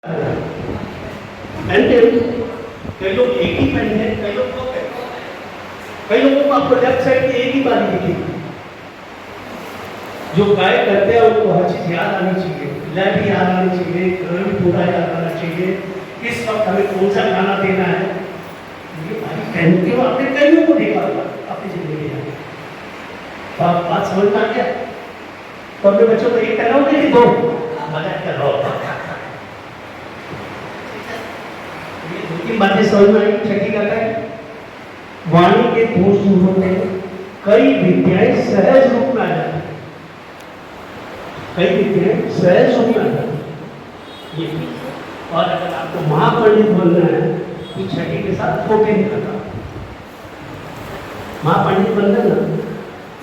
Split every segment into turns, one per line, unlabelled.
कई लोग एक ही पहने, कई लोग दो पहने, कई लोगों को आपको लेफ्ट साइड की एक ही बात दिखेगी। जो गाय करते हैं उनको हर चीज याद आनी चाहिए, लय भी याद आनी चाहिए, घर भी पूरा याद आना चाहिए, किस वक्त हमें कौन सा गाना देना है। ये भाई कहते हो आपने कईयों को देखा होगा अपनी जिंदगी में। तो आप बात समझ में आ गया? तो अपने बच्चों को एक कराओगे कि दो? मजाक कर रहा हो। ये बातें समझ में आई। छठी कहता है वाणी के दो सूरों में कई विद्याएं सहज रूप में आ जाती है, कई विद्याएं सहज रूप में आ जाती है। ये और अगर आपको महापंडित बनना है तो छठी के साथ छोटे नहीं करता। महापंडित बनना ना,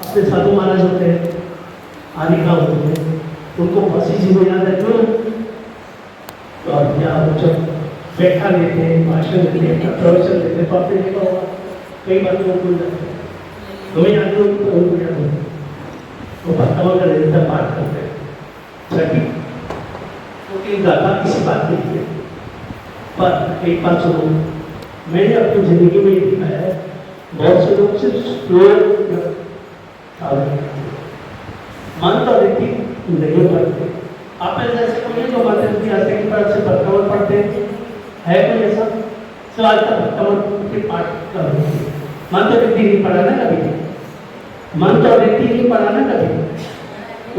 अपने साधु महाराज होते हैं, आदिका होते हैं, उनको फंसी जी में याद है क्यों? तो अब या जब व्याख्या लेते हैं, भाषण देते हैं, प्रवचन देते हैं, तो आपने देखा होगा कई बार लोग भूल जाते हैं। हमें याद हो तो उनको याद हो, वो भक्तों का निरंतर पाठ करते हैं। छठी छोटी गाथा किसी बात के लिए, पर एक बात सुनो, मैंने अपनी जिंदगी में ये देखा है, बहुत से लोग सिर्फ श्लोक मानता व्यक्ति नहीं पढ़ते। आप जैसे कोई जो मानते की तरफ से भक्तवन पढ़ते है कोई ऐसा? तो आज तक भक्तवन के पाठ कर मानता व्यक्ति नहीं पढ़ा ना कभी, मानता व्यक्ति नहीं पढ़ा ना कभी,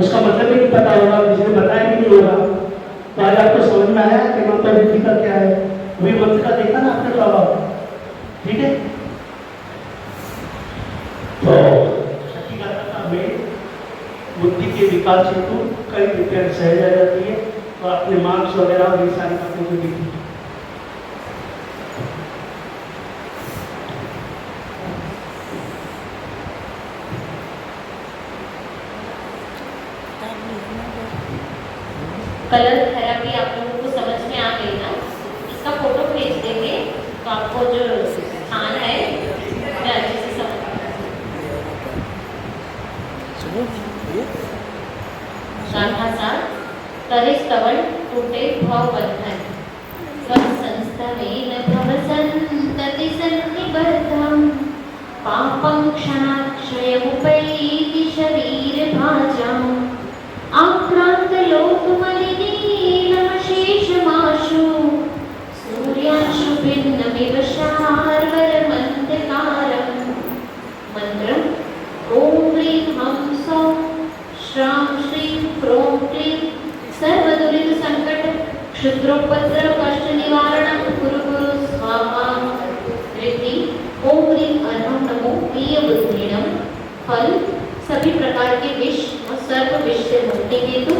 उसका मतलब ही नहीं पता होगा, किसी ने बताया भी नहीं होगा। तो आज आपको समझ में आया कि मानता व्यक्ति का क्या है? अभी मंत्र का देखा ना आपने प्रभाव, ठीक है? तो छठी गाथा में बुद्धि के विकास हेतु कई विद्या सहज आ जाती है, और अपने मार्क्स वगैरह ये सारी बातें को देखी।
कलर थेरेपी आप लोगों को समझ में आ गई ना? इसका फोटो भेज देंगे तो आपको जो स्थान है मैं अच्छे से समझ गाथा साथ करे स्तवन टूटे भव बंधन स्व संस्थावेन भव संतति सन्निबद्धं पापं क्षणाक्षयमुपैति शरीर भाजम् आक्रांत लोकमलिनीनमशेषमाशु सूर्याशु भिन्नमिव शार्वरमन्धकारम् मंत्रम् ॐ ह्रीं हं सौं श्रां श्रीं क्रों क्लीं सर्वदुरित संकट क्षुद्रोपद्रव कष्ट निवारणं कुरु कुरु स्वाहा। रिद्धि ॐ ह्रीं अर्हं नमो प्रिय बुद्धिणं फल सभी प्रकार के विष और सर्व विष से मुक्ति हेतु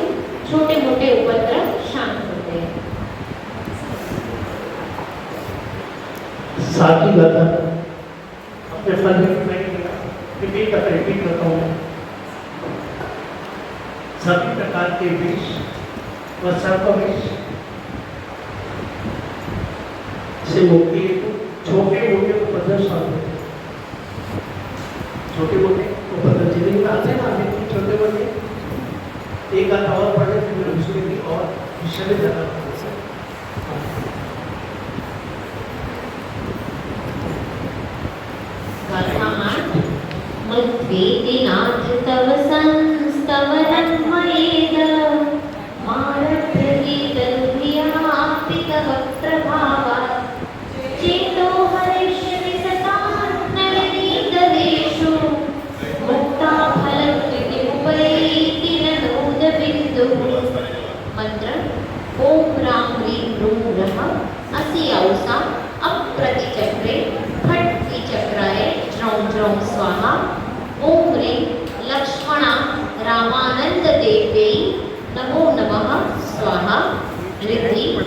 छोटे मोटे उपद्रव शांत होते हैं।
साथी गाथा अपने फल में रिपीट करता हूँ। सभी प्रकार के विष व सर्व विष से मुक्ति हेतु छोटे मोटे उपद्रव शांत होते हैं। छोटे मोटे उपद्रव जिन्हें आते हैं ना, अभी छोटे मोटे एक गाथा और पढ़े फिर दूसरे की और विषय में ज्यादा
मद्वेदिनाथ तव संस्तवनन्मयेद मारभ्यगीतरुभियापितवक्त्रभावात् चेतो हरिष्यति सतां नलिनीतलेषु मुक्ता फलकृतिमुपैति ननोदबिन्दुः। मंत्र ॐ ह्रां ह्रीं ह्रूं ह्रः असि औसा अप्रतिचक्रे फट् चक्राय ज्रौं ज्रौं स्वाहा। ॐ ह्रीं लक्ष्मणा रामानन्ददेव्यै नमो नमः स्वाहा। रिद्धि ॐ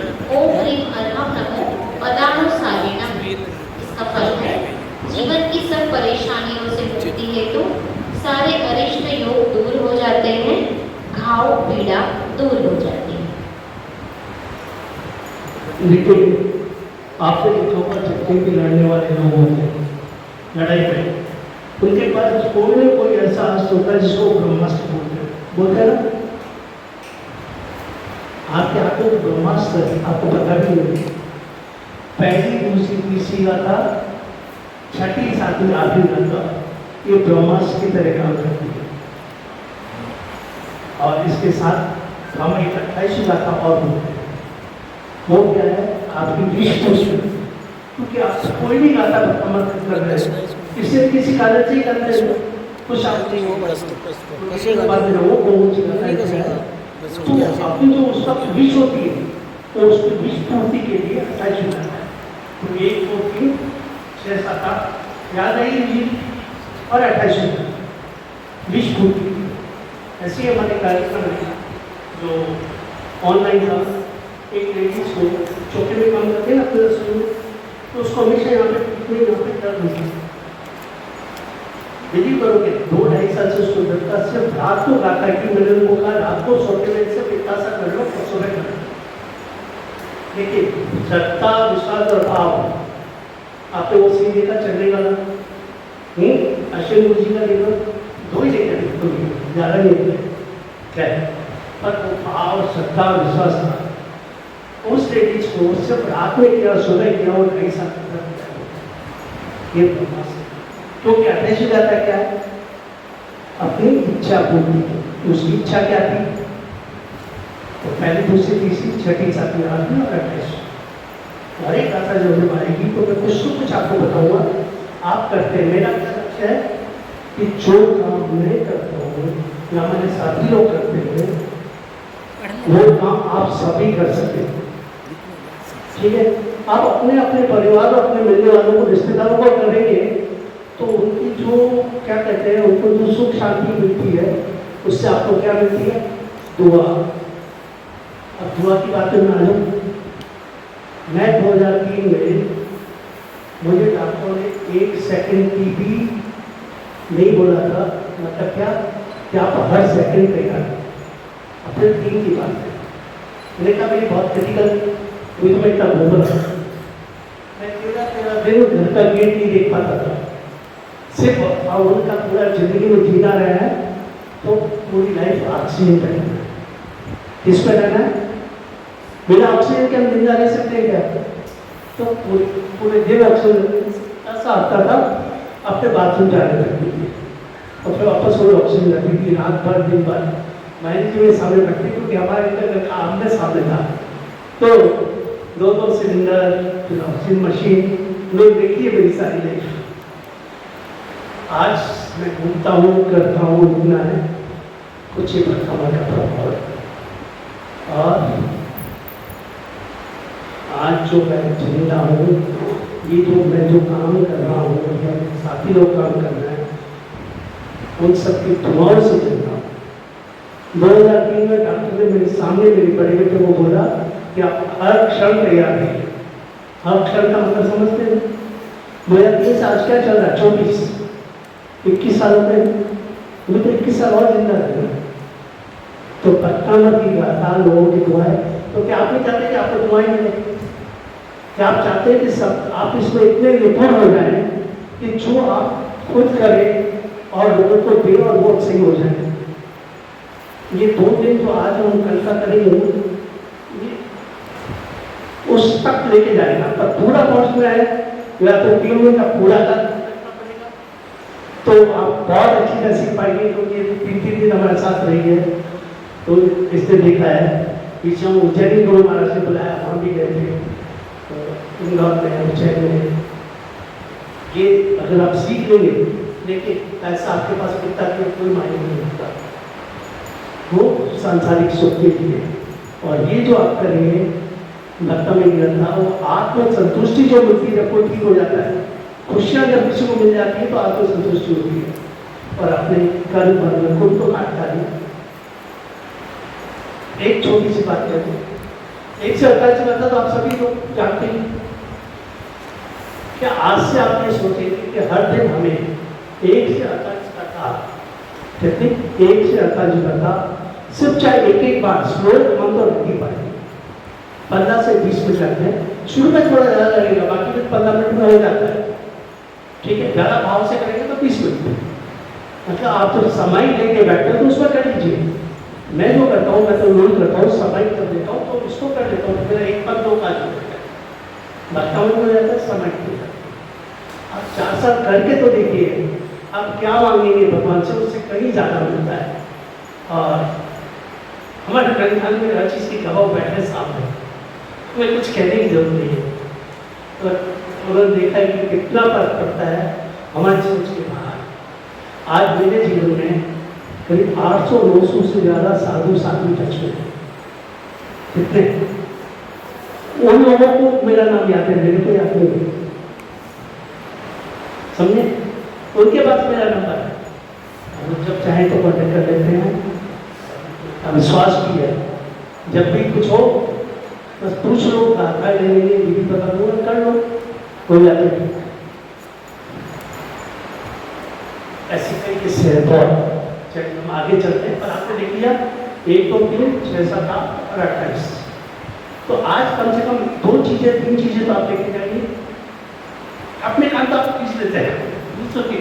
ह्रीं अर्हं नमो पदानुसारिणम्। इसका फल है जीवन की सब परेशानियों से मुक्ति हेतु सारे अरिष्ट योग दूर हो जाते हैं, घाव पीड़ा दूर हो जाती है।
लेकिन आपसे देखा होगा जितने भी लड़ने वाले लोग होते हैं लड़ाई में, उनके पास कोई ना कोई ऐसा अस्त्र होता है जिसको ब्रह्मास्त्र बोलते हैं ना। आपके हाथों में ब्रह्मास्त्र है, आपको पता भी नहीं। पहली दूसरी तीसरी गाथा, छठी सातवीं आठवीं गाथा ये ब्रह्मास्त्र की तरह काम करती है। और इसके साथ हम एक 28 गाथा और बोलते हैं। वो क्या है? आपकी विश्व पोषण, क्योंकि आप कोई भी गाथा समर्पित कर रहे हैं, इससे किसी कारण से ही करते हैं, कुछ आप नहीं हो वो कौन सी गाथा है, तो अपनी जो उस वक्त विश होती है तो उसकी विश पूर्ति के लिए 28 गाथा है। तो 1 2 3 6 7 8 याद आई लीजिए, और 28 विश पूर्ति। ऐसे हमारे कार्यक्रम है जो ऑनलाइन था। एक लेडीज को चौके में काम करते हैं ना अपने रसोई में, तो उसको हमेशा यहाँ पे दर्द होता है। बिलीव करोगे 2-2.5 साल से उसको दर्द था, सिर्फ रात को गाता है कि मैंने उनको कहा रात को सोते में सिर्फ इतना सा कर लो, सुबह कर लो। देखिए श्रद्धा, विश्वास और भाव, आपने वो सीन देखा चलने वाला अश्विन गुरु जी का देखो, 2 ही देखा, ज़्यादा नहीं देखा क्या है, पर वो भाव, श्रद्धा, विश्वास था। उस लेडीज को सिर्फ रात में किया, सुबह किया और 2.5 साल तक ये ब्रह्मास्त्र। तो क्या ऐसे जाता क्या है? अपनी इच्छा पूरी। उसकी इच्छा क्या थी? तो पहली दूसरी तीसरी छठी सातवीं आठवीं और 28। और एक गाथा जो जब आएगी तो मैं कुछ तो कुछ आपको बताऊंगा, आप करते हैं। मेरा क्या लक्ष्य है कि जो काम मैं करता हूँ या मेरे साथी लोग करते हैं वो काम आप सभी कर सकते हैं। ठीक है, आप अपने अपने परिवार और अपने मिलने वालों को, रिश्तेदारों को करेंगे तो उनकी जो क्या कहते हैं, उनको जो सुख शांति मिलती है उससे आपको क्या मिलती है? दुआ। अब दुआ की बातें में आ जाऊँ। मैं 2003 में मुझे डॉक्टर ने 1 सेकंड की भी नहीं बोला था, मतलब क्या कि आप हर सेकंड तैयार अपने टीम की बात है। मैंने कहा मेरी बहुत क्रिटिकल हुई, तो मैं इतना घूम रहा, मैं 13 दिन घर का गेट नहीं देख पाता था। सिर्फ उनका पूरा जिंदगी में जीना रहा है तो पूरी लाइफ ऑक्सीजन पे रहना है। किस पे रहना है? बिना ऑक्सीजन के हम जिंदा रह सकते हैं क्या? तो पूरे दिन ऑक्सीजन ऐसा आता था, अपने बाथरूम जाने लगती थी और फिर वापस वो ऑक्सीजन लगती थी, रात भर दिन भर मैंने जी मेरे सामने रखती, क्योंकि हमारे घर का आमने सामने था। तो 2-2 सिलेंडर, फिर ऑक्सीजन मशीन, लोग देखिए मेरी सारी लाइफ। आज मैं घूमता हूँ, करता हूँ, घूमना है, कुछ ही परमात्मा का प्रभाव है। और आज जो मैं जिंदा हूँ, ये जो मैं जो काम कर रहा हूँ या साथी लोग काम कर रहे हैं, उन सबकी दुआओं से जिंदा हूँ। 2003 में डॉक्टर ने मेरे सामने मेरे बड़े बेटे को बोला कि आप हर क्षण तैयार रहिए। हर क्षण का मतलब समझते हैं? 2003 से आज क्या चल रहा है? 21 सालों में मुझे तो 21 साल और जिंदा रहना। तो पत्तामर की गाथा, लोगों की दुआएं, तो क्या आप नहीं चाहते कि आपको दुआएं मिले? क्या आप चाहते हैं कि सब आप इसमें इतने निपुण हो जाए कि जो आप खुद करें और लोगों को दे और वो सही हो जाए? ये 2 दिन जो आज हम कल का करेंगे ये उस तक लेके जाएगा, पर पूरा पहुंचना है या तो 3 दिन का पूरा करना पड़ेगा। तो आप बहुत अच्छी तरह सीख पाएंगे, क्योंकि 3 दिन हमारे साथ रही है। तो इसने देखा है, पीछे हम उज्जैन गुरु महाराज से बुलाया, वहाँ भी गए थे, तो इंदौर में, उज्जैन में। ये अगर आप सीख लेंगे, देखिए पैसा आपके पास कितना कि कोई मायने नहीं होता, वो सांसारिक सुख के लिए। और ये जो आप करेंगे लगता में नहीं था, वो आत्म संतुष्टि जो मिलती है, कोई ठीक हो जाता है। खुशियाँ जब किसी को मिल जाती है तो आत्म संतुष्टि होती है और अपने कर्म बंधन खुद तो काटता है। एक छोटी सी बात कहते हैं, 1 से 28 चलाता तो आप सभी लोग जानते हैं। क्या आज से आप ये सोचेंगे कि हर दिन हमें 1 से 28 का कहते 1 से 28 का सिर्फ चाहे एक बार स्लो हम तो नहीं पाएंगे। 15 से 20 मिनट लगते हैं, शुरू में थोड़ा ज़्यादा लगेगा, बाकी फिर 15 मिनट में हो जाता है। ठीक है, ज़्यादा भाव से करेंगे तो 20 मिनट, मतलब आप जो समय लेके बैठते हो तो उसमें कर लीजिए। मैं जो करता हूँ मैं तो रोज करता हूँ, सफाई कर देता हूँ, तो इसको कर देता हूँ, मेरा एक पद दो काज हो जाता है, भक्तावन हो जाता है, समय हो जाता है। आप 4 साल करके तो देखिए, आप क्या मांगेंगे भगवान से, उससे कहीं ज़्यादा मिलता है। और हमारे ग्रंथाल में हर चीज़ की गवाह बैठे सामने, हमें कुछ कहने की जरूरत नहीं है। तो उन्होंने देखा है कि कितना फर्क पड़ता है हमारी सोच के बाहर। आज मेरे जीवन में करीब 800-900 से ज़्यादा साधु साधु टच में हैं। कितने? उन लोगों को मेरा नाम याद है, मेरे को याद नहीं है, समझे? उनके पास मेरा नंबर है, हम जब चाहें तो कॉन्टेक्ट कर लेते हैं। अब विश्वास भी है, जब भी कुछ हो बस पूछ लो, आकार ले लेंगे, ये भी बता दूंगा, कर लो, कोई बात नहीं। ऐसी कई किस्से हैं बहुत। चलिए हम आगे चलते हैं, पर आपने देख लिया 1 2 3 6 7 8 और 28। तो आज कम से कम 2 चीजें 3 चीजें तो आप लेके जाइए। अपने काम तो आप खींच लेते हैं, दूसरों के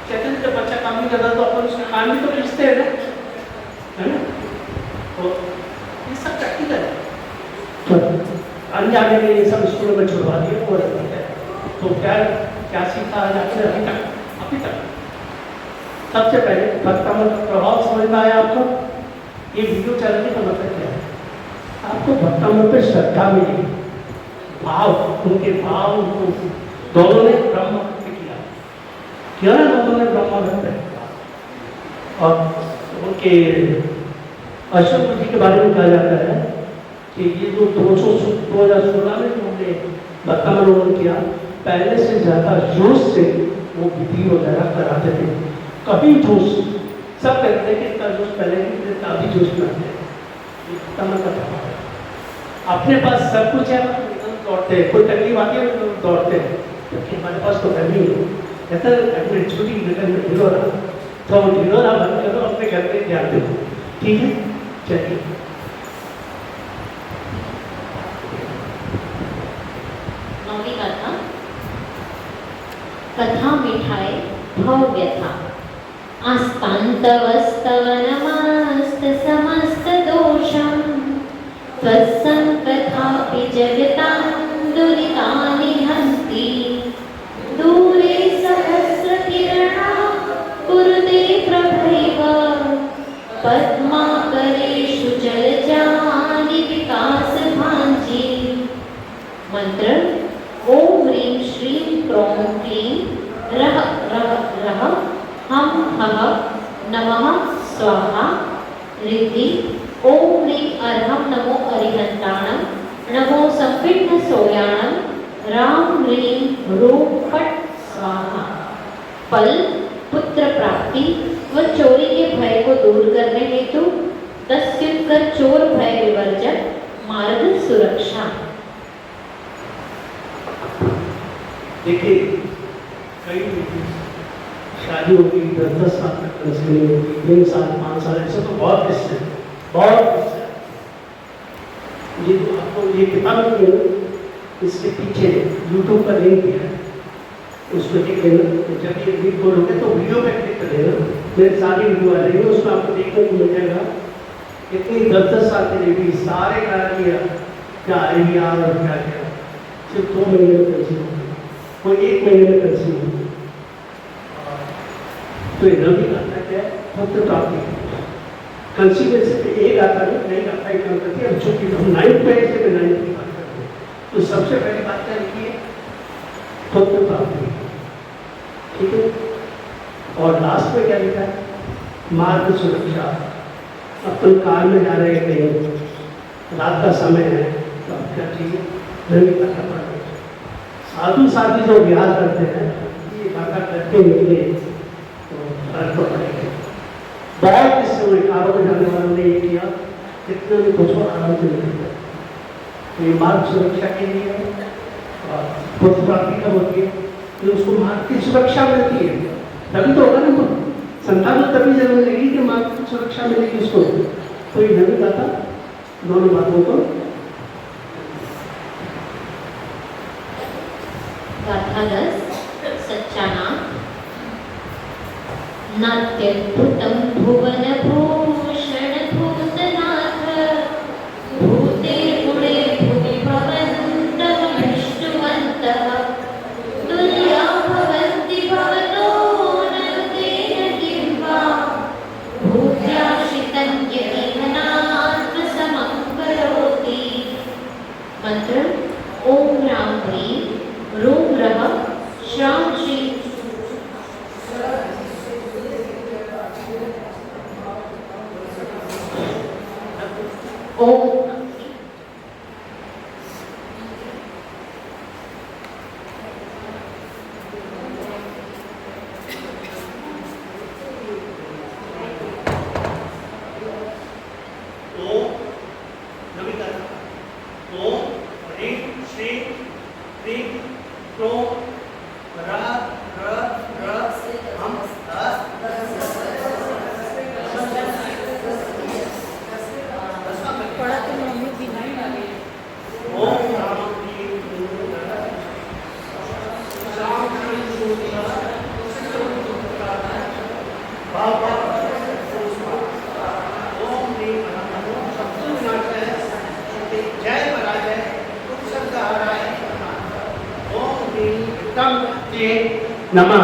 कहते हैं जब बच्चा काम नहीं करता तो अपन उसका काम भी तो खींचते हैं ना, है ना? तो ये सब प्रैक्टिकल है। तो अनजाने में ये सब स्कूलों में छुड़वा दिया वो रहता है। तो क्या सीखा आज आपने अभी तक? सबसे पहले भक्तामृत का प्रभाव समझ में आया आपको? ये वीडियो चैनल का मतलब क्या है? आपको भक्तामृत पे श्रद्धा मिली, भाव, उनके भाव, उनको दोनों ने ब्रह्म भक्त किया ना, दोनों ने ब्रह्म भक्त। और उनके अशोक जी के बारे में कहा जाता है कि ये जो 2016 में जो हमने भक्तामृत किया, पहले से ज़्यादा जोश से वो विधि वगैरह कराते थे। कभी जोश, सब कहते हैं कि इतना जोश पहले नहीं थे, अभी जोश में आते हैं। अपने पास सब कुछ है, दौड़ते हैं, कोई तकलीफ आती है तो दौड़ते हैं, क्योंकि हमारे पास तो घर नहीं है। कहते हैं छोटी नगर में ढिलोरा, तो ढिलोरा बंद करो, अपने घर में ध्यान दो, ठीक है? चलिए
नौवीं कथा, कथा मिठाई भव्य था, आस्तान्तवस्तव नमस्त समस्त दोषम्, त्वत्सङ्कथापि जगतां दुरितानि हन्ति, दूरे सहस्रकिरणा कुरुते प्रभैव, पद्माकरेषु जलजानि विकासभाञ्जी। मंत्र ओम ह्रीं श्रीं क्रों क्लीं रः रः रः हम हः नमः स्वाहा रिद्धि। ओम ह्रीं अर्हं नमो अरिहन्ताणं नमो संविघ्न सोयाणं राम ह्रीं ह्रूं फट् स्वाहा। फल पुत्र प्राप्ति व चोरी के भय को दूर करने हेतु 10 युद्ध कर चोर भय विवर्जन, मार्ग सुरक्षा।
देखिए कई शादी होगी 10-10 साल तक, 3 साल 5 साल, ऐसे तो बहुत किस्से हैं, बहुत किस्से हैं। ये जो आपको ये किताब मिली है, इसके पीछे यूट्यूब का लिंक दिया है, उसको देख लेना। जब ये वीडियो खोलोगे तो वीडियो पे क्लिक कर लेना, मेरे सारी वीडियो आ जाएगी, उसमें आपको देखने को मिल जाएगा कितनी 10-10 साल के लिए भी सारे करा किया, क्या आइडिया और क्या किया। सिर्फ 2 महीने में कंसीव हो, कोई 1 महीने में कंसीव हो। तो ये नवी आता क्या है? पुत्र प्राप्ति। कंसीव से एक आता नहीं आता, एक काम करती है। अब चूंकि हम 9th पे से मैं 9th की बात करते हैं, तो सबसे पहली बात क्या लिखी है? पुत्र प्राप्ति, ठीक है? और लास्ट में क्या लिखा है? मार्ग सुरक्षा। अपन कार में जा रहे हैं कहीं, रात का समय है, तो आप क्या चाहिए? नवी कथा पढ़। साधु साथी जो विहार करते हैं, ये कथा करके निकले तो फर्क तो पड़ेगा। बहुत इससे हुए कारों में जाने वालों ने ये किया, कितने भी कुछ आराम से निकल गए। तो ये मार्ग सुरक्षा के लिए और पुत्र प्राप्ति कब होती है? तो उसको मार्ग की सुरक्षा मिलती है, तभी तो होगा ना। तो संतान को तभी जरूर मिलेगी कि मार्ग की सुरक्षा मिलेगी उसको। तो ये नवी कथा दोनों बातों को।
गाथा 10 सच्चा नाम। नात्यद्भुतं भुवन भूषणं मंत्र ओम ह्रां ह्रीं रूं ह्रः श्रां श्रीं ओम
नमः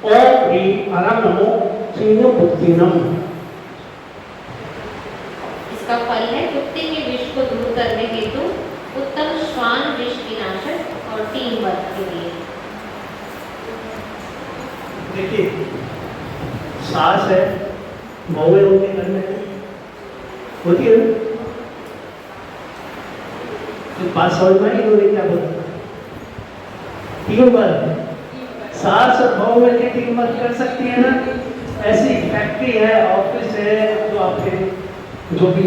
ओम ह्रीं परम नमो क्षीणं बुद्धिनम।
इसका फल है कुत्ते के विष को दूर करने हेतु उत्तम श्वान विष विनाशक और टीम वर्क के लिए।
देखिए सास है, बहुएं उनके घर में होती है ना, तो बात समझ में आई इन्होंने क्या बोला? टीम वर्क, सास और बहू मिलकर टीम वर्क कर सकती है ना। ऐसी फैक्ट्री है, ऑफिस है, जो आपके जो भी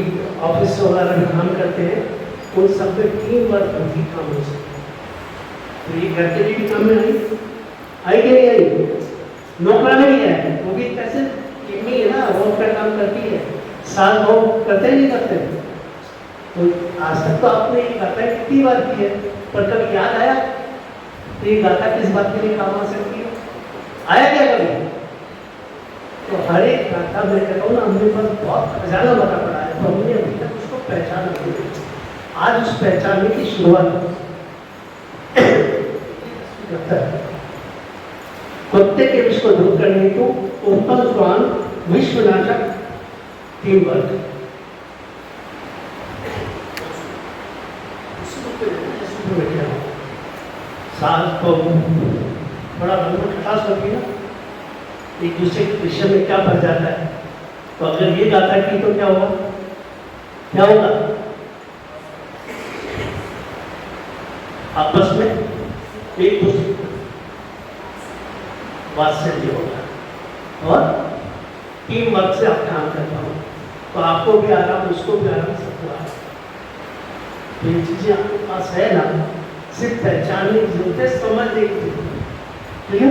ऑफिस वगैरह में काम करते हैं उन सब में टीम वर्क भी काम हो सकता है। तो ये घर के लिए भी काम में आई कि नहीं आई? नौकरानी भी है, वो भी कैसे कितनी है ना, वो का काम करती है। सास बहू करते नहीं करते? तो आज तक तो आपने ये गाथा कितनी बार की है, पर कभी याद आया तो ये गाथा किस बात के लिए काम आ सकती है? आया क्या कभी? तो हर एक गाथा मैं कहता हूँ ना, हमने पास बहुत खजाना भरा पड़ा है, तो हमने अभी तक उसको पहचाना नहीं। आज उस पहचानने की शुरुआत कुत्ते के विष को दूर करने को उत्तम श्वान विश्वनाशक टीम वर्क। सास तो बड़ा खटास होती है ना, एक दूसरे के विषय में क्या भर जाता है। तो अगर ये गाथा की तो क्या होगा? क्या होगा? आपस में एक दूसरे वात्सल्य होगा और टीम वर्क से आप काम कर पाओ, तो आपको भी आराम, उसको भी आराम, सबको आराम। तो ये चीजें आपके पास है ना, सिर्फ पहचानने की जरूरत है, समझने की जरूरत है। ठीक है,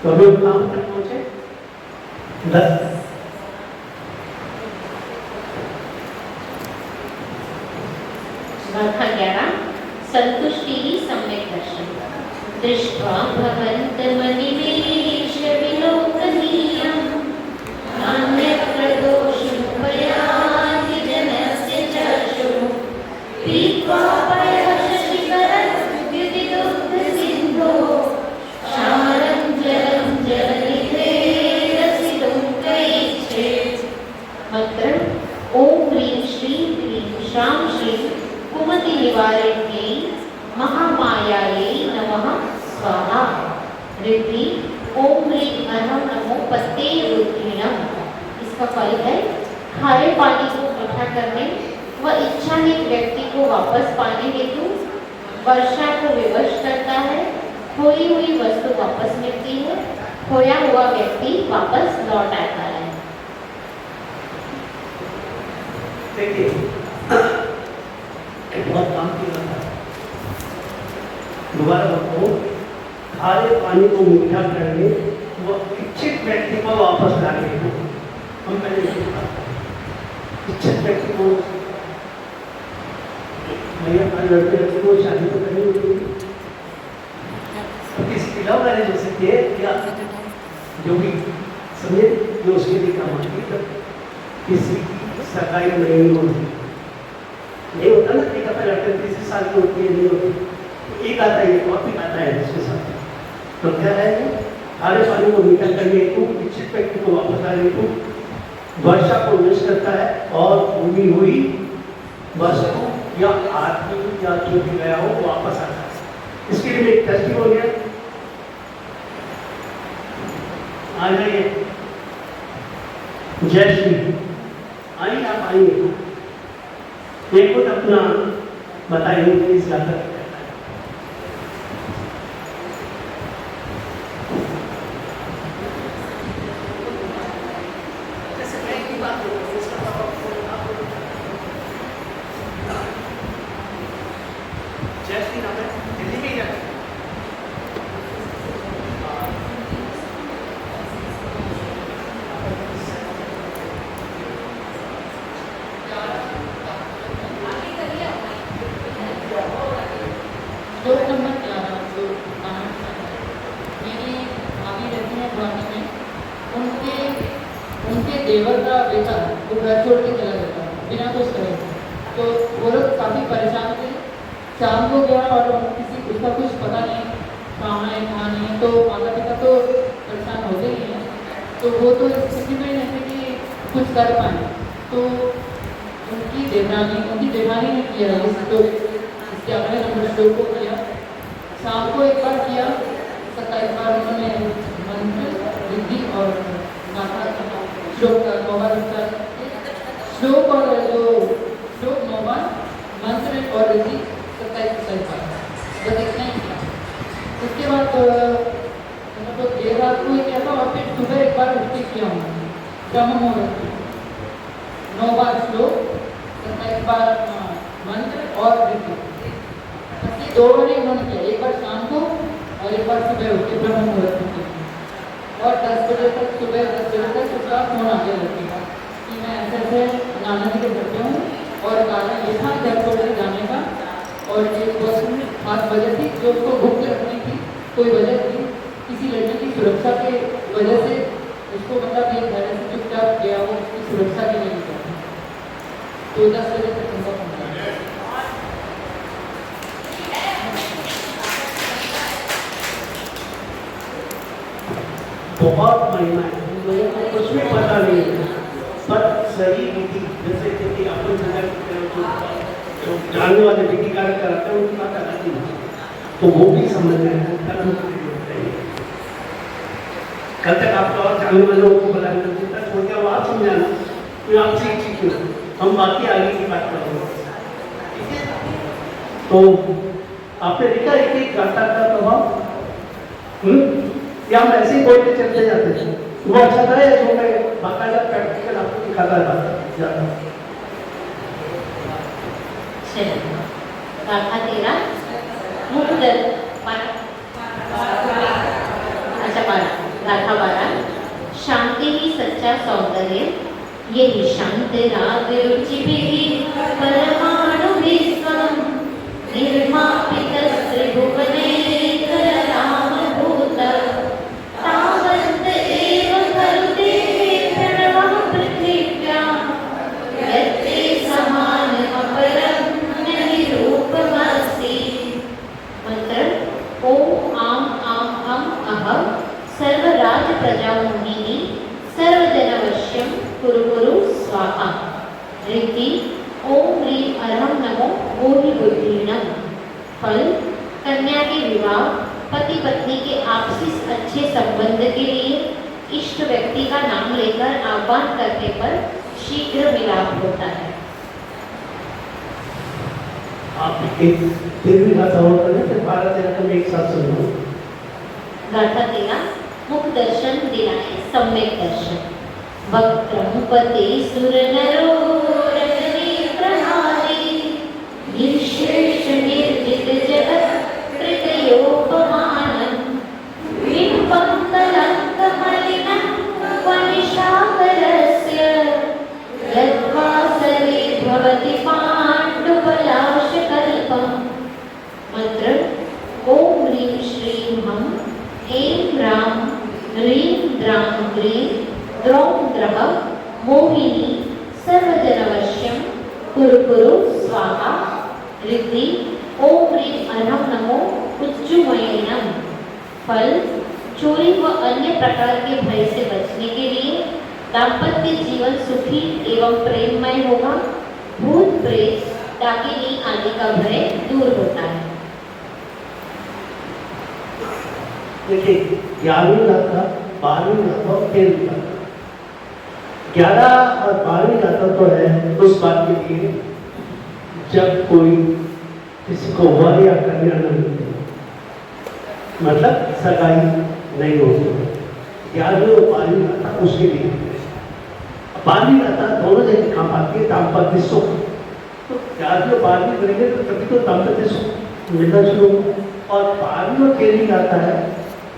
तो अभी काम तक पहुंचे 10।
गाथा 11 संतुष्टि ही सम्यक दर्शन। दृष्ट्वा भवन्तमनिमेष विलोकनीयं नान्यत्र दोषमुपयाति जनस्य चक्षुः पीत्वा पयशशिखरद्युतिदुग्धसिन्धो क्षारं जलं जलनिधे रसितुं कैच्छेत्। मंत्र ओम ह्रीं श्रीं क्लीं श्रां श्रीं कुमति निवारिण्यै महामायायै नमः स्वाहा। रिद्धि ओम ह्रीं अहं नमो पत्ते रुद्रीणम। इसका फल है खारे पानी को मीठा करने व इच्छाहित व्यक्ति को वापस पाने हेतु वर्षा को विवश करता है, खोई हुई वस्तु वापस मिलती है, खोया हुआ व्यक्ति वापस लौट आता है।
देखिए बहुत काम की बात है। दोबारा बताओ, खारे पानी को मीठा करने वो इच्छित व्यक्ति को वापस लाने को हम पहले इच्छित व्यक्ति को भैया हमारे लड़के लड़के को शादी तो करनी होती है, तो किसी की लव मैरिज हो सकती है या जो भी समझे जो उसके लिए काम आती है, किसी की सरकारी नहीं होती, नहीं होता ना, एक आता लड़के 30 साल की होती है, नहीं होती, एक आता है, एक और भी आता है इसके साथ। तो क्या है, खारे पानी को मीठा करने हेतु इच्छित व्यक्ति को वापस लाने हेतु वर्षा को विश करता है और भूमि हुई वस्तु या आदमी या जो भी गया हो वो वापस आ जाए। इसके लिए एक टेस्टिमोनी है, आ जाइए। जय श्री, आइए आप आइए, एक खुद अपना बताइए इस गाथा।
श्लोक नंबर 11 जो मेरी भाभी रहती है गुवाहाटी में, उनके देवर का बेटा वो घर छोड़ के चला जाता है बिना कुछ करे। तो वो लोग काफ़ी परेशान थे। शाम को गया और उसका कुछ पता नहीं कहाँ है कहाँ नहीं है, तो माता पिता तो परेशान होते ही हैं। तो वो तो स्थिति में रहते कि कुछ कर पाए। तो उनकी देवरानी ने किया तो इसके अगले नंबर श्लोक को किया। शाम को एक बार किया, 27 बार उन्होंने मंत्र रिद्धि और गाथा श्लोक का 9 बार श्लोक और जो श्लोक 9 बार मंत्र और रिद्धि 27 बार, बस इतना ही किया। उसके बाद तो देर रात को ही किया था और फिर सुबह एक बार उठ के किया हूँ ब्रह्म मुहूर्त 9 बार श्लोक 27 बार मंत्र और रिद्धि। ये 2 बार ही उन्होंने किया, एक बार शाम को और एक बार सुबह उठ के ब्रह्म मुहूर्त में किया। और 10 बजे तक, सुबह 10 बजे तक उसका फोन आ गया लड़के का कि मैं ऐसे नाना जी के घर पे हूँ और कारण ये था घर छोड़ के जाने का। और एक बस 7 बजे थी जो उसको गुप्त रखने की कोई वजह थी, किसी लड़के की सुरक्षा के वजह से उसको मतलब ये घर से चुपचाप गया, वो उसकी सुरक्षा के लिए गया। तो 10 बजे तक उनका फोन आया।
बहुत महिमा है, लोगों को कुछ भी पता नहीं है, पर सही विधि जैसे कि अपन जो जानने वाले विधि कार्य कराते हैं उनकी बात अलग ही है, तो वो भी समझ रहे हैं। कल तक आप और जानने वाले लोगों को बुलाने तक छोड़ के आप समझाना कि आप सीख क्यों, हम बाकी आगे की बात करेंगे। ठीक है, तो आपने देखा एक गाथा का प्रभाव, या हम ऐसे ही बोलते चलते जाते थे, वो अच्छा था या जो मैं बाकायदा प्रैक्टिकल आपको दिखाता जाता।
गाथा 13 मुक्त गाथा 12 शांति ही सच्चा सौंदर्य, यही शांत राग रुचि परमाणु विश्वम निर्मापित त्रिभुवने राम भूत तावन्त एव करुते प्रणवः पृथिव्यां यत्ते समानमपरं नहि रूपमस्ति। मंत्र ओम आम आम हम अहं सर्वराज प्रजामुनिः सर्वजनवश्यं कुरु कुरु स्वाहा। रिद्धि ओम ह्रीं अरहं नमो मोहि बुद्धिणम्। फल कन्या के विवाह, पति पत्नी के आपसी अच्छे संबंध के लिए इष्ट व्यक्ति का नाम लेकर आह्वान करने पर शीघ्र मिलाप होता है।
आप एक फिर भी गाथा और करें, फिर 12-13 में एक साथ सुनो।
गाथा 13 मुख दर्शन दिलाए सम्यक दर्शन। वक्त्रमुपते सुरनरो रजनीप्रहारी निर्शेष निर्जित जगत् कृतयोपमानं बिम्बं कलङ्कमलिनं वनिशाकरस्य यद्वासरे भवति पाण्डुपलाशकल्पम्। मंत्र ओम ह्रीं श्रीं हम ऐं ह्रां ह्रीं द्रां ग्रीं द्रौं द्रः मोहिनी सर्वजनवश्यं कुरु कुरु स्वाहा। रिद्धि ओम ह्रीं अरहं नमो उज्जुमयिनम्। फल चोरी व अन्य प्रकार के भय से बचने के लिए दाम्पत्य जीवन सुखी एवं प्रेममय होगा। भूत प्रेत डाकिनी आदि का भय दूर होता है।
देखिए 11वीं गाथा, 12वीं गाथा और 13वीं गाथा। 11 और 12वीं गाथा तो है उस बात के लिए जब कोई किसी को वर या कन्या न मिलती, मतलब सगाई नहीं होती। 11वीं और 12वीं गाथा उसके लिए। 12वीं गाथा दोनों जगह काम आती है, दाम्पत्य सुख। तो 11वीं और 12वीं करेंगे तो तभी तो दाम्पत्य सुख मिलना शुरू होगा। और 12वीं और 13वीं गाथा है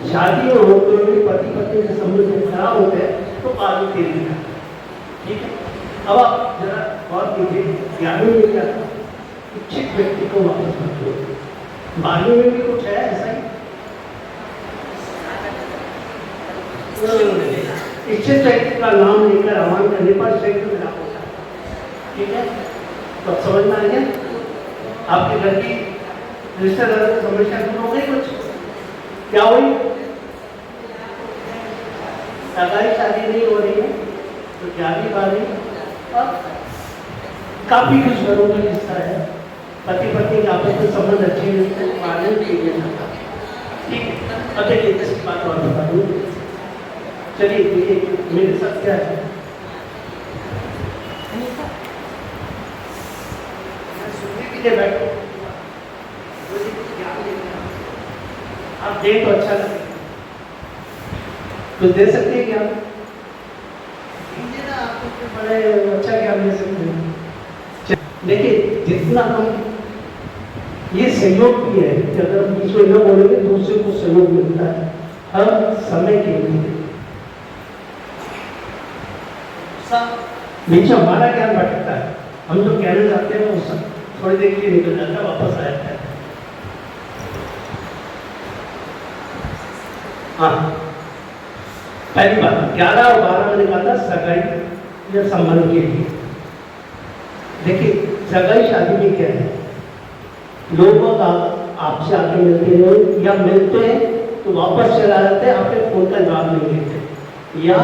शादी और होते हुए पति पत्नी के संबंध खराब होते हैं तो 12वीं 13वीं गाथा। ठीक है, अब आप जरा गौर कीजिए 11वीं में क्या था, इच्छित व्यक्ति को वापस मत लो। 12वीं में भी कुछ है ऐसा ही, इच्छित व्यक्ति का नाम लेकर आह्वान करने पर श्रेष्ठ मिला होता है। ठीक है, तो अब समझ में आ गया? आपके घर की रिश्तेदारों की समस्या दूर हो गई? कुछ क्या हुई? सगाई शादी नहीं हो रही है तो 11वीं 12वीं अब काफी कुछ घरों में हिस्सा है, पति पत्नी के आपस में संबंध अच्छे नहीं, पालन किए जाता। ठीक है, अब देखिए इसकी बात और बता दूँ। चलिए देखिए मेरे साथ क्या है, सुनने के लिए बैठो, आप दे तो अच्छा लगे तो दे सकते हैं क्या? ना आपको तो बड़े अच्छा ज्ञान दे सकते हैं। देखिए जितना हम ये सहयोग भी है कि अगर हम बीच में न बोलेंगे दूसरे को सहयोग मिलता है हर समय के लिए। बीच में हमारा ज्ञान भटकता है, हम जो कहने जाते हैं वो सब थोड़ी देर के लिए निकल जाता है, वापस आ जाता है। हाँ, पहली बात 11 और 12 मैंने कहा था सगाई या संबंध के लिए। देखिए सगाई शादी में क्या है, लोग आपसे आके मिलते हैं या मिलते हैं तो वापस चला जाते हैं, आपके फोन का जवाब नहीं देते या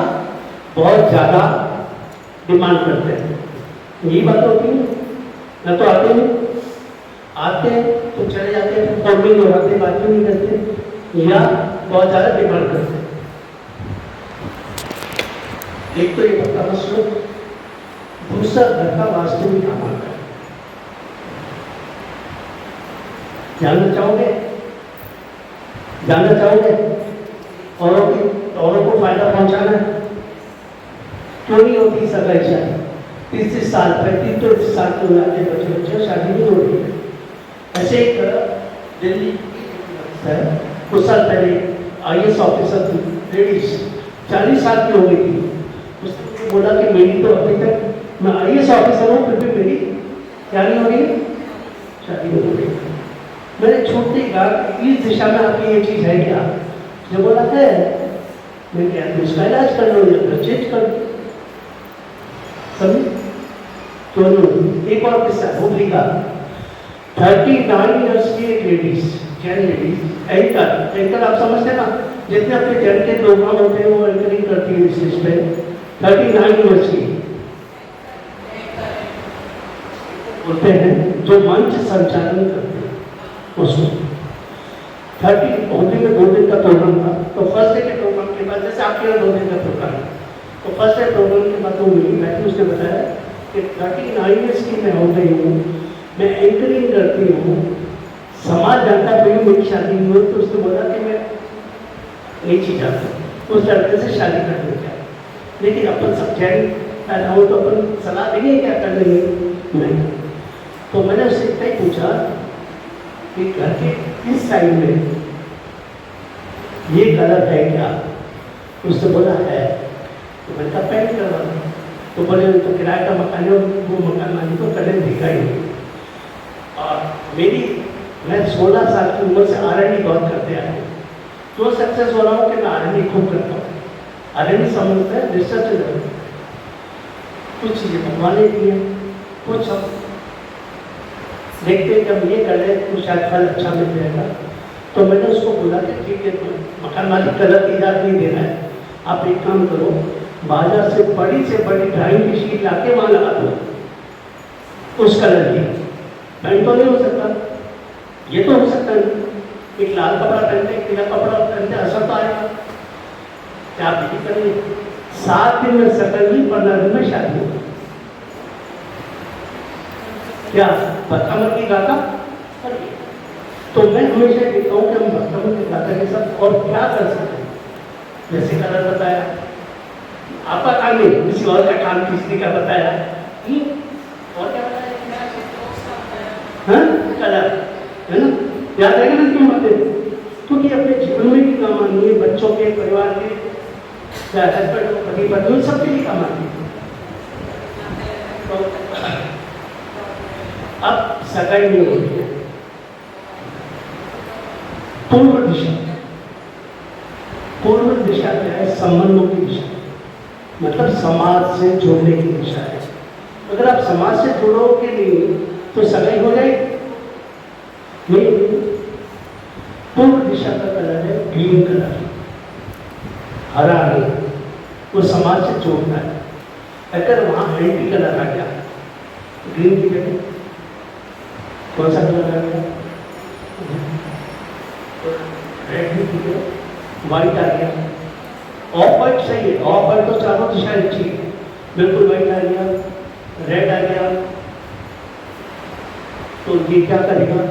बहुत ज़्यादा डिमांड करते हैं। यही बात होती है ना, तो आते हैं तो चले जाते हैं, फोन में नहीं होते, बात भी नहीं करते या बहुत ज़्यादा डिमांड करते हैं। एक तो ये बताना सुनो, दूसरा घर का वास्तविक काम है। जानना चाहोगे औरों को फायदा पहुंचाना है? क्यों नहीं होती सगाई शादी? 30 साल 35 साल के जाते बच्चे शादी नहीं हो रही है। ऐसे एक दिल्ली है, कुछ साल पहले IAS ऑफिसर थी, लेडीज 40 साल की हो गई थी। उसने बोला कि मेरी तो अभी तक मैं IAS ऑफिसर हूँ फिर भी मेरी क्या नहीं हो रही, शादी नहीं हो रही। मैंने छूटते ही कहा इस दिशा में आपकी ये चीज़ है क्या? जो बोला है मैं क्या उसका इलाज कर लो या चेंज कर दो, समझे? तो एक और किस्सा भूखली का 39 इयर्स की एक लेडीज, जैन लेडीज, एंकर आप समझते ना, जितने अपने जैन के प्रोग्राम होते हैं वो एंकरिंग करती है इस पे। 39 इयर्स की बोलते हैं जो मंच संचालन करते हैं उसमें। 30 होली में 2 दिन का प्रोग्राम था, तो फर्स्ट डे के प्रोग्राम के बाद जैसे आपके यहाँ 2 दिन का प्रोग्राम है, तो फर्स्ट डे प्रोग्राम के बाद वो मिली बैठी, उसने बताया कि 39 इयर्स की मैं हो गई हूँ, मैं एंकरिंग करती हूँ, समाज जानता है मेरी शादी हुई। तो उसने बोला कि मैं नहीं चाहता उस लड़के से शादी करने का, लेकिन अपन सब जैन पैदा हो तो अपन सलाह देंगे क्या कर लेंगे? नहीं। तो मैंने उससे इतना ही पूछा कि घर के इस साइड में ये कलर है क्या? उसने बोला है। तो मैंने कहा पेंट करवा दो। तो बोले तो किराए का मकान है, वो मकान मालिक को कलर दिखा ही नहीं। और मैं 16 साल की उम्र से R&D बहुत करते आया हूँ, तो सक्सेस हो रहा हूँ कि मैं R&D खूब करता हूँ। R&D समझते हैं रिसर्च, कुछ चीज़ें बनवाने की है, कुछ हम देखते हैं जब ये कर ले तो शायद फल अच्छा मिल जाएगा। तो मैंने उसको बोला कि ठीक है, तो मकान मालिक कलर की इजाज़त नहीं देना है, आप एक काम करो, बाजार से बड़ी ड्राइंग की शीट ला के वहाँ लगा दो उस कलर की। पैंट तो नहीं हो सकता, ये तो हो सकता है एक लाल कपड़ा पहनते एक पीला कपड़ा पहनते, असर तो आएगा। क्या आप यही करेंगे? 7 दिन में सकल भी 15 दिन में शादी होगी। क्या भक्तमत की गाथा? तो मैं हमेशा कहता हूँ कि हम भक्तमत की गाथा के साथ और क्या कर सकते हैं। जैसे कलर बताया, आपका काम नहीं, किसी और का काम किसी का बताया, और क्या बताया? हाँ, कलर है ना, याद रहेगा ना क्यों बातें? क्योंकि अपने जीवन में भी काम आनी है, बच्चों के, परिवार के, या हस्बैंड पति पत्नी सबके लिए काम आनी है। तो अब सगाई नहीं होती है। पूर्व दिशा, पूर्व दिशा क्या है? संबंधों की दिशा, मतलब समाज से जुड़ने की दिशा है। अगर आप समाज से जुड़ोगे नहीं तो सगाई हो जाएगी नहीं। पूर्व दिशा का कलर है ग्रीन कलर, हरा नहीं, वो समाज से जोड़ता है। अगर वहां एंटी कलर आ गया, ग्रीन की जगह कौन सा कलर आ गया? रेड की जगह व्हाइट आ गया। ऑफ व्हाइट सही है, ऑफ व्हाइट तो चारों दिशा अच्छी है, बिल्कुल व्हाइट आ गया, रेड आ गया, तो ये क्या करेगा?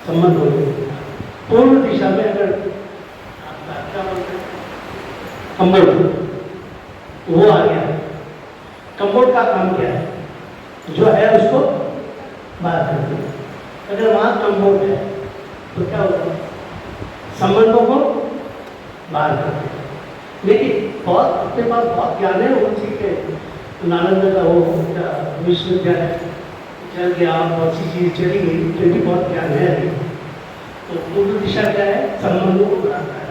संबंध हो जाएगा। पूर्व दिशा में अगर आपका क्या बोलते हैं कम्बोर्ड, वो आ गया। कम्बोर्ड का काम क्या है? जो है उसको बाहर कर दिया। अगर वहां कम्बोर्ड है तो क्या होगा? संबंधों को बाहर कर दिया। लेकिन बहुत अपने पास बहुत ज्ञान है, वो ठीक है, नालंदा का वो विश्वविद्यालय चल गया, बहुत सी चीज चली गई, तो भी बहुत ज्ञान है अभी। तो पूर्व दिशा क्या है? संबंधों को बढ़ाता है।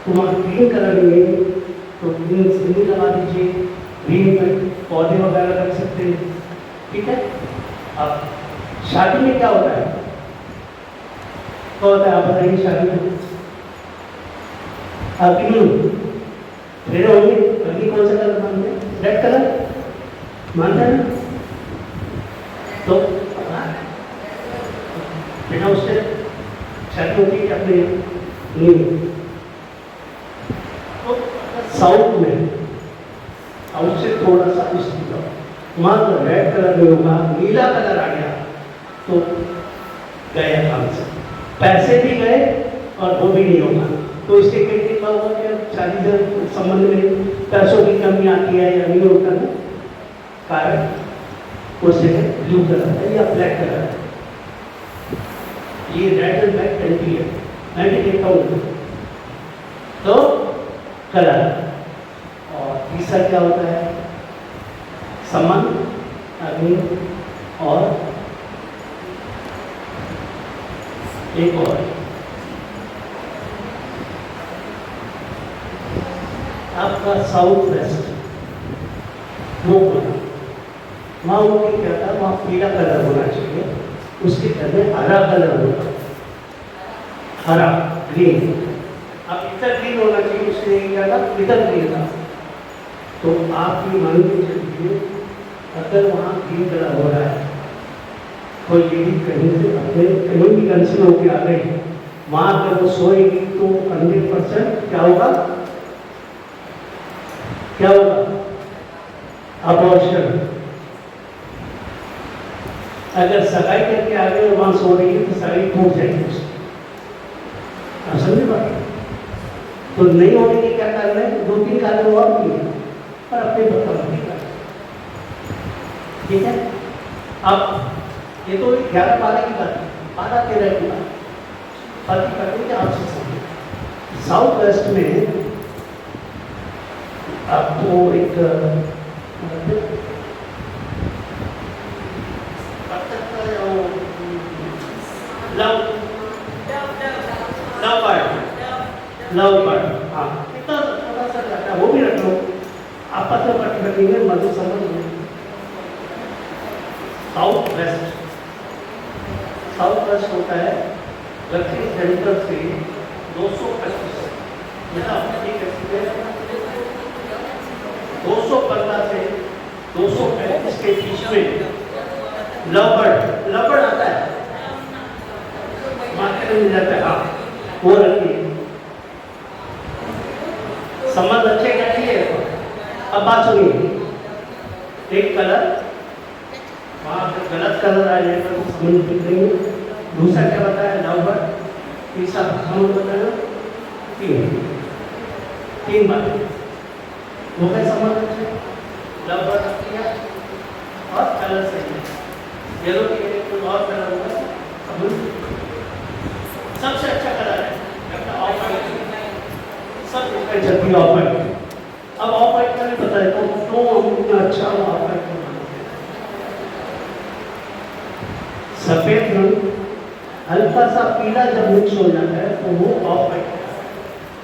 तो वहाँ ग्रीन कलर में तो ग्रीन लगा दीजिए, ग्रीन में पौधे वगैरह रख सकते हैं, ठीक है। अब शादी में क्या होता है? क्या होता है आप बताइए? शादी में अग्नि फिर होंगे, अग्नि कौन सा कलर मानते हैं? रेड कलर मानते हैं ना? तो बिना उससे शादी होती है अपने नहीं। तो साउथ में, साउथ से थोड़ा सा ईस्ट की तरफ, वहाँ तो रेड कलर में होगा, नीला कलर आ गया तो गया काम से, पैसे भी गए और वो भी नहीं होगा। तो इससे कई देखा होगा कि शादी से संबंध में पैसों की कमी आती है या नहीं होता है, कारण वो जगह ब्लू कलर है या ब्लैक कलर है। ये रेड एंड ब्लैक एंटी है, एंटी देखता हूँ तो कलर। और तीसरा क्या होता है? संबंध, अग्नि और एक और आपका साउथ वेस्ट, वो बना वहाँ वो क्या था? वहाँ पीला कलर होना चाहिए, उसके घर में हरा कलर होगा, हरा ग्रीन। अब इधर ग्रीन होना चाहिए, उसके क्या था? इधर ग्रीन था। तो आप ये मान के चलिए अगर वहाँ ग्रीन कलर हो रहा है तो ये भी कहीं से अपने कहीं भी कंसील होकर आ गई, वहाँ अगर वो सोएगी तो 100% क्या होगा? क्या होगा? अबॉर्शन। अगर सगाई करके आ गए वहां सो रही है तो सगाई टूट जाएगी। आप समझे बात? तो नहीं होने के क्या कारण है? 2-3 कारण और भी है, पर अपने बता ठीक है। अब ये तो 11-12 की बात है, 12-13 की बात पति पत्नी के आपसे समझे। साउथ वेस्ट में आपको एक लव बर्ड, हाँ इतना थोड़ा सा जाता है, वो भी रख लो आप पत्र पट्टी रखी में मधु समझ में। साउथ वेस्ट होता है दक्षिण सेंट्रल से 225, 215 से 235 के बीच में लवबर्ड आता है मार्केट में मिल जाता है, हाँ वो रखिए। संबंध अच्छे क्या चाहिए। अब बात सुनिए, एक कलर वहाँ पे गलत कलर आ जाएगा तो समझ बिगड़ेंगे। दूसरा क्या बताया, लवबर्ड। तीसरा समझ बताया, तीन बातें वो क्या समझ अच्छे, लवबर्ड किया और कलर सही है। येलो की कोई और कलर होगा सबसे अच्छा कलर है ऑफ वाइट, सब इसका चलती ऑफ वाइट। अब ऑफ वाइट का नहीं पता है तो हम इतना अच्छा ऑफ वाइट को मानते हैं। सफेद रंग हल्का सा पीला जब मिक्स हो जाता है तो वो ऑफ वाइट है।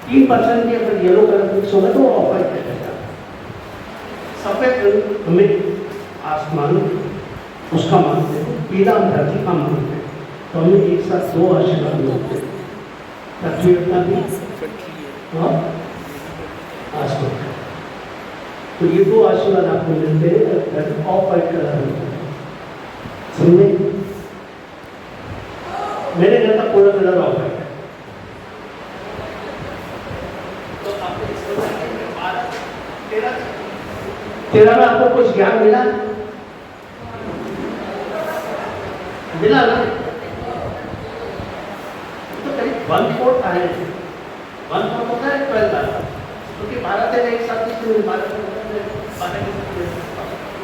3% की अगर येलो कलर मिक्स होगा तो वो ऑफ वाइट कहलाएगा। सफेद रंग हमें आसमान उसका मानते हैं, पीला धरती का मानते हैं, तो हमें एक साथ दो आशीर्वाद मिलते हैं, पृथ्वी का भी और आसमान का। तो ये दो आशीर्वाद आपको मिलते हैं ऑफ वाइट कलर होता है, समझे। मेरे घर का पूरा कलर ऑफ वाइट है। तो आपको तेरह में आपको कुछ ज्ञान मिला ना, तो करीब 1/4 आए, 1/4 होता है 12 आया, क्योंकि 12-13 एक साथ ही 12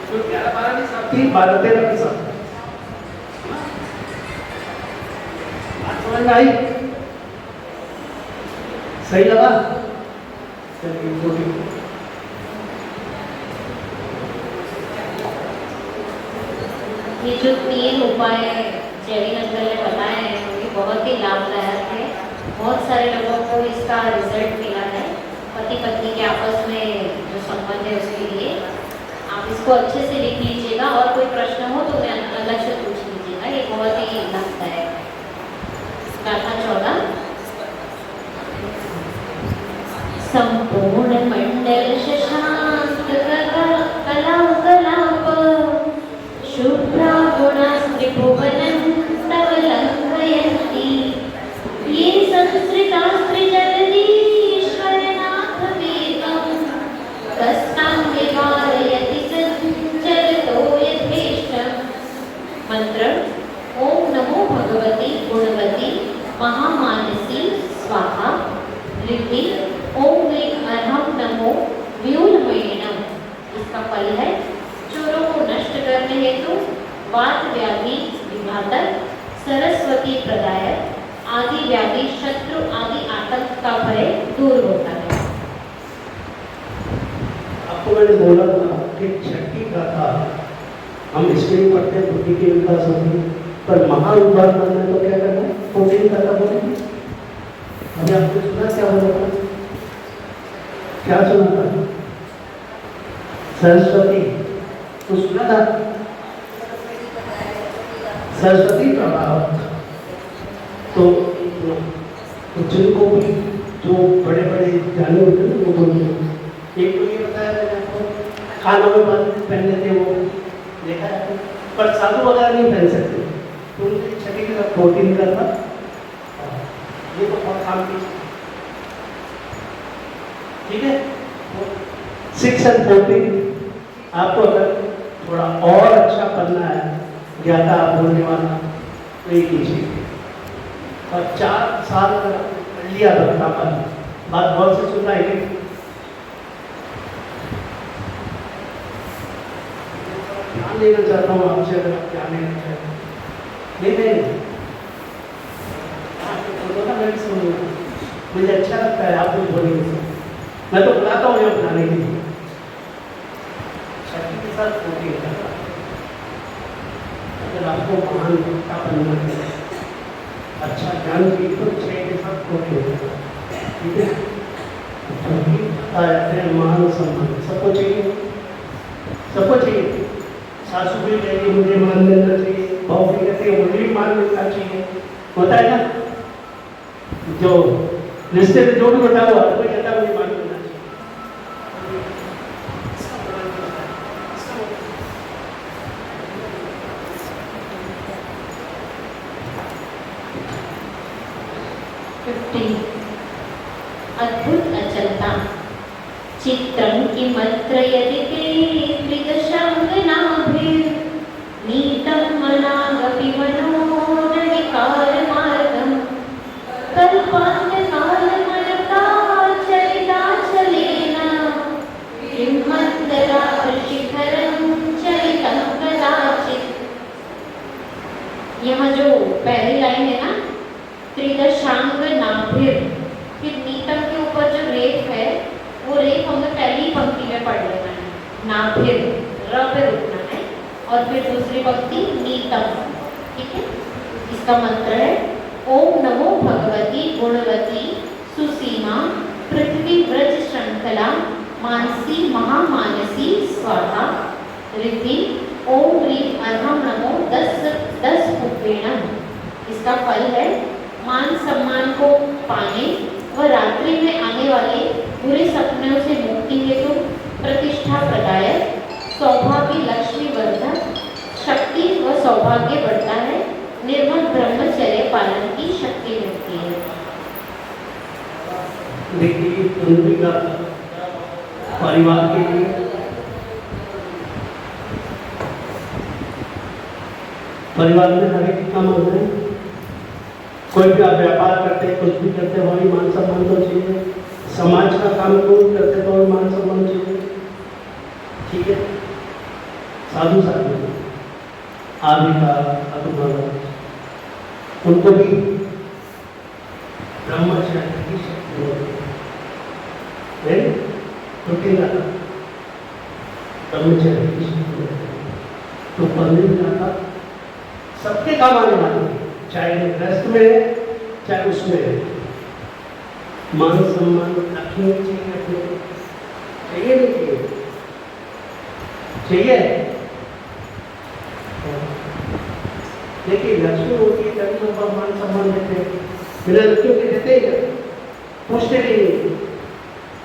तो 11-12 के साथ थी, 12-13 के साथ। बात समझ में आई, सही लगा। चलिए
ये जो 3 उपाय जेरी अंकल ने बताए हैं वो भी बहुत ही लाभदायक है। बहुत सारे लोगों को इसका रिजल्ट मिला है। पति पत्नी के आपस में जो संबंध है उसके लिए आप इसको अच्छे से लिख लीजिएगा और कोई प्रश्न हो तो मैं अलग से पूछ लीजिएगा। ये बहुत ही लाभदायक है। गाथा 14 संपूर्ण मंडल शशांक कलाप शुभ्रा गुणा त्रिभुवनं तव लंघयन्ति ये संस्कृता त्रिजगदीश्वरनाथ वेगं कस्तां निवारयति संचरतो यथेष्टम्। मंत्र ओम नमो भगवती गुणवती महामानसी स्वाहा। रिद्धि ओम ह्रीं अर्हं नमो व्यूलमयेनम। इसका फल है चोरों को नष्ट करने हेतु, वात व्याधि विघातक, सरस्वती प्रदायक, आदि व्याधि शत्रु आदि आतंक का भय दूर होता है।
आपको मैंने बोला था कि छठी गाथा हम इसमें पढ़ते हैं बुद्धि के विकास होती है, पर महान उद्धार करना है तो क्या करना है, 14 गाथा बोलेंगे। अभी आपने सुना क्या बोला था, क्या सुना था, सरस्वती तो सुना था, सरस्वती प्रभाव। तो जिनको भी जो बड़े बड़े जाने होते हैं वो बोलते हैं। एक तो ये बताया मैंने आपको, खानों में पहनने थे वो देखा है, पर साधु वगैरह नहीं पहन सकते, तो उनकी छठी के साथ 14 का था। ये तो बहुत काम की, ठीक है। 6 और 14 आपको अगर थोड़ा और अच्छा करना है, ज्ञाता बोलने वाला तो ये कीजिए। और 4 साल कर लिया भक्ता पर, बात बहुत से सुन रहा है कि ध्यान देना चाहता हूँ आपसे, अगर आप ध्यान देना चाहते नहीं तो ना मैं सुनूंगा, मुझे अच्छा लगता है आप लोग बोलेंगे, मैं तो बुलाता हूँ यहाँ बुलाने के लिए। छठी के साथ होती है, अगर आपको महान भक्ता बनना है, अच्छा ज्ञान की तो 6 के साथ होती है, ठीक है। महान सम्मान सबको चाहिए, सबको चाहिए। सासू भी कहेगी मुझे मान लेना चाहिए, बहू भी कहती है मुझे भी मान लेना चाहिए, होता है ना। जो रिश्ते में जो भी होता है वो हर कोई कहता है मुझे मान लेना चाहिए।
15 अद्भुत अचलता चित्रं किमत्रयति ते त्रिदशाङ्गनाभिर्नीतं मनागपि मनोरविकारमार्गं कल्पान्तकालमलकाचलिताचलेन किं मन्दराशिखरं चलितं कदाचित्। यहाँ जो पहली लाइन है ना, त्रिदशांग नाभिर, फिर नीतम के ऊपर जो रेफ है वो रेफ हमें पहली पंक्ति में पढ़ लेना है, नाभिर र पे रुकना है, और फिर दूसरी पंक्ति नीतम। ठीक है, इसका मंत्र है ओम नमो भगवती गुणवती सुसीमा पृथ्वी व्रज श्रृंखला मानसी महामानसी स्वाहा। रिद्धि ओम ह्रीं अर्हं नमो 10 पुष्पेण। इसका फल है मान सम्मान को पाने व रात्रि में आने वाले बुरे सपनों से मुक्ति हेतु प्रतिष्ठा प्रदायक, सौभाग्य लक्ष्मी वर्धक, शक्ति व सौभाग्य बढ़ता है, निर्मल ब्रह्मचर्य पालन की शक्ति मिलती है।
देखिए कुंडली का परिवार के लिए परिवार में हर एक काम होता है। कोई भी आप व्यापार करते हैं, कुछ भी करते हैं, वही मान सम्मान तो चाहिए। समाज का काम कोई करते तो वही मान सम्मान चाहिए। ठीक है, साधु साधु आदि का अनुभव उनको भी ब्रह्मचर्य की शक्ति होती है, रुकेगा ब्रह्मचर्य की शक्ति होती है। तो पंडित का सबके काम आने वाले हैं, चाहे ग्रस्त में है चाहे उसमें है। मान सम्मान रखनी चाहिए, अपने चाहिए नहीं चाहिए, चाहिए। देखिए लक्ष्मी होती है तभी लोग मान सम्मान देते हैं, बिना लक्ष्मी के देते ही पूछते नहीं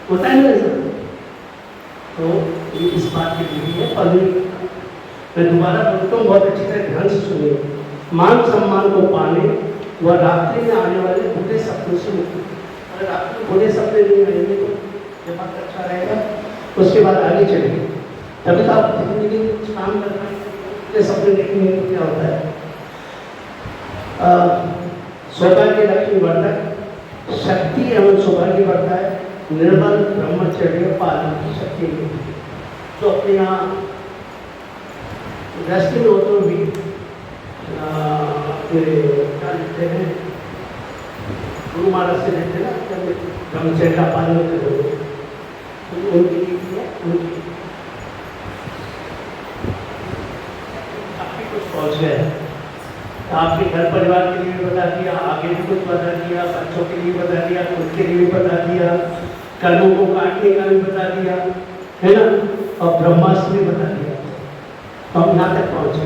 होता है ना सर। तो ये इस बात के लिए है पंडित। मैं दोबारा बोलता हूँ, बहुत अच्छी तरह ध्यान से सुनिए। मान सम्मान को पाने व रात्रि में आने वाले बुरे सपनों से मुक्ति। अगर रात्रि में बुरे सपने नहीं आएंगे तो ये बात अच्छा रहेगा। उसके बाद आगे चलेंगे, तभी तो आप जिंदगी में कुछ काम करना है। सपने देखेंगे तो क्या होता है। सौभाग्य लक्ष्मी बढ़ता है, शक्ति एवं सौभाग्य बढ़ता है, निर्मल ब्रह्मचर्य पालन की शक्ति मिलती है। तो अपने यहाँ गृहस्थी में हो तो भी क्या लिखते हैं, गुरु महाराज से लिखते ना, ब्रह्मचर्य का पालन करो, उनकी नीति है, उनकी आपके कुछ पहुँच गए। आपके घर परिवार के लिए भी बता दिया, आगे भी कुछ बता दिया, बच्चों के लिए बता दिया, खुद के लिए भी बता दिया, कर्मों को काटने का भी बता दिया, है ना, और ब्रह्मास्त्र भी बता दिया। तो हम यहाँ तक पहुँचे।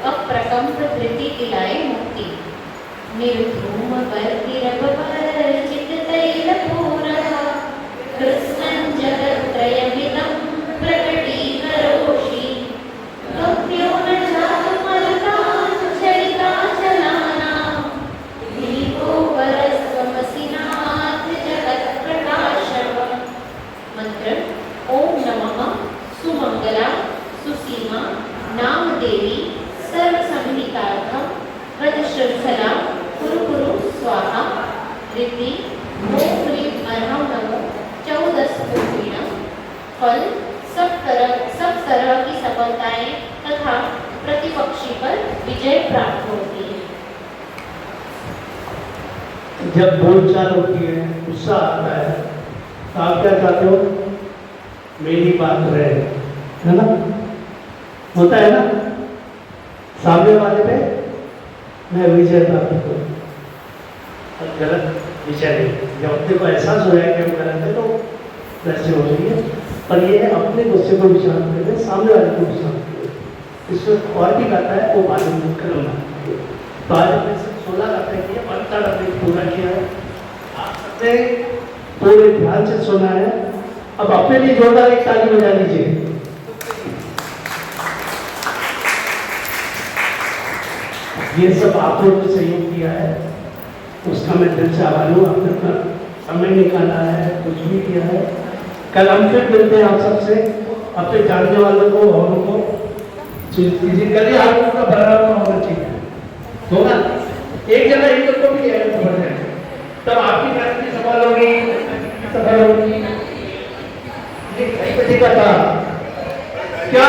अप्रकंप धृति दिलाए मुक्ति, निर्धूम वर्तिरपवर्जित तैलपूरः, कृष्णं जगत्त्रयमिदं प्रकटीकरोषि, गम्यो न जातमलकाञ्चलिताचलानां, दीपो वरस्वमसिनाथ जगत्प्रकाशः। मंत्र ओम नमः सुमंगला सुसीमा नामदेवी सर्वसंहितार्थम व्रत श्रृंखला कुरु कुरु स्वाहा। रिद्धि ओम ह्रीं अर्हं नमो 14 पुष्पेण। फल सब तरह की सफलताएं तथा प्रतिपक्षी पर विजय प्राप्त होती है।
जब बोलचाल होती है, गुस्सा आता है, तो आप क्या चाहते हो? मेरी बात रहे, है ना, होता है ना। सामने वाले पे मैं विजय प्राप्त करूँ। और गलत विषय नहीं, जब अपने को एहसास हो जाए कि हम गलत है तो वैसे हो रही है। पर ये है अपने गुस्से को विचार करें, सामने वाले को विचार करें। इसमें और भी कहता है वो बाद में करना। तो आज हमने 16 घंटे किए, 15 घंटे पूरा किया है। आप सबने पूरे ध्यान से सुना है। अब अपने लिए जोरदार एक ताली बजा लीजिए। ये सब आपने जो सहयोग किया है उसका मैं दिल से आभारी हूँ। आपने अपना समय निकाला है, कुछ भी किया है। कल हम फिर मिलते हैं आप सबसे, अपने जानने वालों को और को फिजिकली आपका भरा हुआ होना चाहिए, होगा। एक जगह एक को भी है तो बढ़ जाए, तब आपकी बात की सफल होगी, सफल होगी। ये कई बजे का था क्या